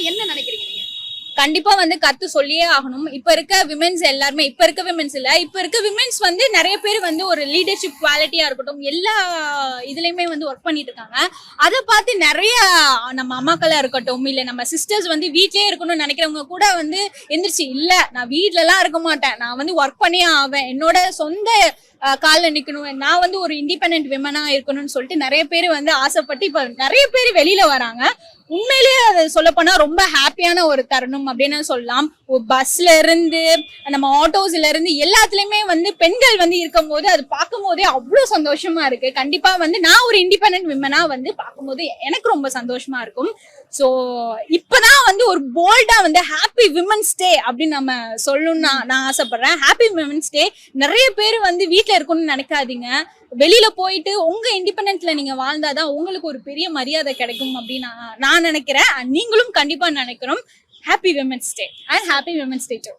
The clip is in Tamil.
என்ன நினைக்கிறீங்க நீங்க? கண்டிப்பா வந்து கத்து சொல்லியே ஆகணும். இப்ப இருக்க விமென்ஸ் எல்லாருமே, இப்ப இருக்க விமென்ஸ் இல்ல, இப்ப இருக்க விமென்ஸ் வந்து நிறைய பேர் வந்து ஒரு லீடர்ஷிப் குவாலிட்டியா இருக்கட்டும், எல்லா இதுலயுமே வந்து ஒர்க் பண்ணிட்டு இருக்காங்க. அதை பார்த்து நிறைய நம்ம அம்மாக்களா இருக்கட்டும், இல்ல நம்ம சிஸ்டர்ஸ் வந்து வீட்லயே இருக்கணும்னு நினைக்கிறவங்க கூட வந்து எந்திரிச்சு, இல்ல நான் வீட்ல எல்லாம் இருக்க மாட்டேன், நான் வந்து ஒர்க் பண்ணியே ஆவேன், என்னோட சொந்த காலில் நிக்கணும், நான் வந்து ஒரு இண்டிபெண்டன்ட் விமனா இருக்கணும்னு சொல்லிட்டு நிறைய பேர் வந்து ஆசைப்பட்டு இப்ப நிறைய பேர் வெளியில வராங்க. உண்மையிலேயே அது சொல்ல போனா ரொம்ப ஹாப்பியான ஒரு தருணம் அப்படின்னு சொல்லலாம். பஸ்ல இருந்து நம்ம ஆட்டோஸ்ல இருந்து எல்லாத்துலயுமே வந்து பெண்கள் வந்து இருக்கும் போது அது பார்க்கும் போதே அவ்வளவு சந்தோஷமா இருக்கு. கண்டிப்பா வந்து நான் ஒரு இண்டிபெண்டன்ட் விமனா வந்து பார்க்கும்போது எனக்கு ரொம்ப சந்தோஷமா இருக்கும். ஸோ இப்பதான் வந்து ஒரு போல்டா வந்து ஹாப்பி விமன்ஸ் டே அப்படின்னு நம்ம சொல்லணும்னு நான் ஆசைப்படுறேன். ஹாப்பி விமன்ஸ் டே. நிறைய பேர் வந்து வீட்டுல இருக்கணும்னு நினைக்காதீங்க, வெளியில போயிட்டு உங்க இண்டிபெண்டன்ட்ல நீங்க வாழ்ந்தாதான் உங்களுக்கு ஒரு பெரிய மரியாதை கிடைக்கும் அப்படின்னு நான் நினைக்கிறேன். நீங்களும் கண்டிப்பா நினைக்கிறோம். Happy women's day and happy women's day two.